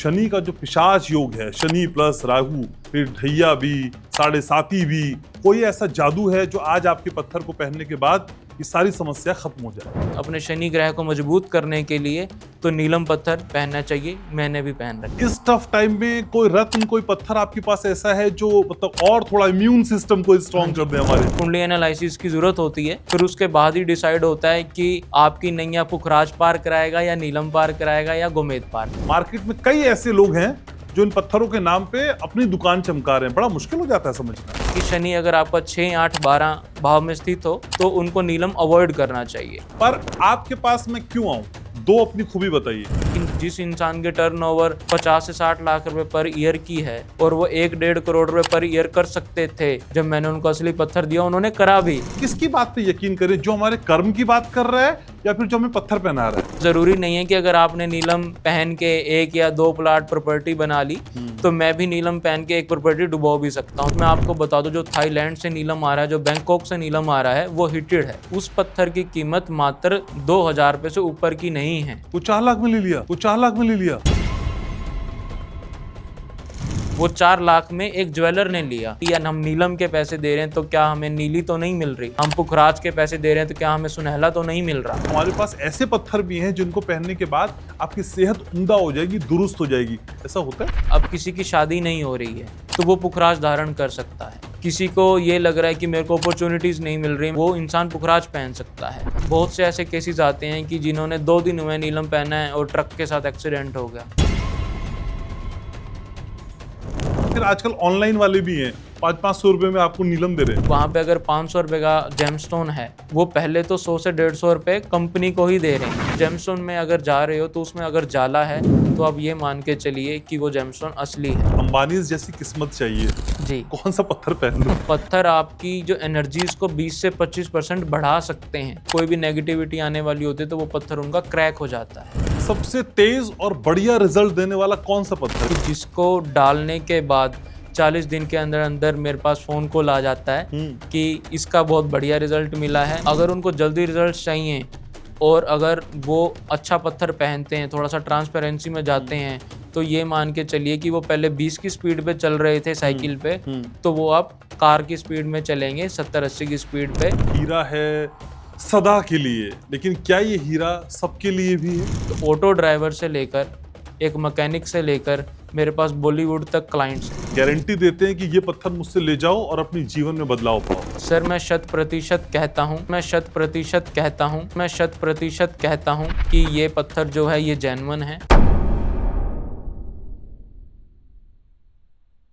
शनि का जो पिशाच योग है, शनि प्लस राहु, फिर ढैया भी, साढ़े साती भी, कोई ऐसा जादू है जो आज आपके पत्थर को पहनने के बाद ये सारी समस्या खत्म हो जाए? अपने शनि ग्रह को मजबूत करने के लिए तो नीलम पत्थर पहनना चाहिए। मैंने भी पहन रखा। इस टफ टाइम में कोई रत्न, कोई पत्थर आपके पास ऐसा है जो मतलब और थोड़ा इम्यून सिस्टम को स्ट्रॉन्ग कर दे हमारे? कुंडली एनालिसिस की जरूरत होती है, फिर उसके बाद ही डिसाइड होता है कि आपकी नैया पुखराज पार कराएगा या नीलम पार कराएगा या गोमेद पार। मार्केट में कई ऐसे लोग हैं जो इन पत्थरों के नाम पे अपनी दुकान चमका रहे हैं। बड़ा मुश्किल हो जाता है समझना कि शनि अगर आपका 6, 8, 12 भाव में स्थित हो तो उनको नीलम अवॉइड करना चाहिए। पर आपके पास मैं क्यों आऊं? दो अपनी खूबी बताइए। जिस इंसान के टर्नओवर 50 से 60 लाख रुपए पर ईयर की है और वो 1-1.5 करोड़ रुपए पर ईयर कर सकते थे, जब मैंने उनको असली पत्थर दिया उन्होंने करा भी। किसकी बात पे यकीन करें, जो हमारे कर्म की बात कर रहा है या फिर जो हमें पत्थर पहना रहा है? जरूरी नहीं है कि अगर आपने नीलम पहन के 1 या 2 प्लाट प्रॉपर्टी बना ली तो मैं भी नीलम पहन के एक प्रॉपर्टी डुबो भी सकता हूँ। मैं आपको बता दूं, जो थाईलैंड से नीलम आ रहा है, जो बैंकॉक से नीलम आ रहा है, वो हिटेड है। उस पत्थर की कीमत मात्र 2000 रुपए से ऊपर की नहीं है। वो 4 लाख में ले लिया, वो 4 लाख में ले लिया। वो 4 लाख में एक ज्वेलर ने लिया। या हम नीलम के पैसे दे रहे हैं तो क्या हमें नीली तो नहीं मिल रही? हम पुखराज के पैसे दे रहे हैं तो क्या हमें सुनहला तो नहीं मिल रहा? हमारे पास ऐसे पत्थर भी हैं जिनको पहनने के बाद आपकी सेहत उम्दा हो जाएगी, दुरुस्त हो जाएगी। ऐसा होता है? अब किसी की शादी नहीं हो रही है तो वो पुखराज धारण कर सकता है। किसी को ये लग रहा है कि मेरे को अपॉर्चुनिटीज नहीं मिल रही, वो इंसान पुखराज पहन सकता है। बहुत से ऐसे केसेस आते हैं कि जिन्होंने 2 दिन हुए नीलम पहना है और ट्रक के साथ एक्सीडेंट हो गया। फिर आजकल ऑनलाइन वाले भी हैं, 500-500 रुपए में आपको नीलम दे रहे हैं। वहाँ पे अगर 500 रुपए का जेमस्टोन है, वो पहले तो 100 से 150 रुपए कंपनी को ही दे रहे हैं। जेमस्टोन में अगर जा रहे हो तो उसमें अगर जाला है तो आप ये मान के चलिए कि वो जेमस्टोन असली है। अंबानी जैसी किस्मत चाहिए जी। कौन सा पत्थर पहन लूं? पत्थर आपकी जो एनर्जीज को 20 से 25% बढ़ा सकते हैं। कोई भी नेगेटिविटी आने वाली होती है तो वो पत्थर उनका क्रैक हो जाता है। सबसे तेज और बढ़िया रिजल्ट देने वाला कौन सा पत्थर है? जिसको डालने के बाद 40 दिन के अंदर अंदर मेरे पास फोन कॉल आ जाता है कि इसका बहुत बढ़िया रिजल्ट मिला है। अगर उनको जल्दी रिजल्ट चाहिए और अगर वो अच्छा पत्थर पहनते हैं, थोड़ा सा ट्रांसपेरेंसी में जाते हैं, तो ये मान के चलिए कि वो पहले 20 की स्पीड पे चल रहे थे साइकिल पे, तो वो अब कार की स्पीड में चलेंगे 70-80 की स्पीड पे। हीरा है सदा के लिए, लेकिन क्या ये हीरा सबके लिए भी है? तो ऑटो ड्राइवर से लेकर एक मैकेनिक से लेकर मेरे पास बॉलीवुड तक क्लाइंट्स हैं। गारंटी देते हैं कि ये पत्थर मुझसे ले जाओ और अपने जीवन में बदलाव पाओ। सर मैं 100% कहता हूँ, मैं 100% कहता हूँ कि ये पत्थर जो है ये जेन्युइन है।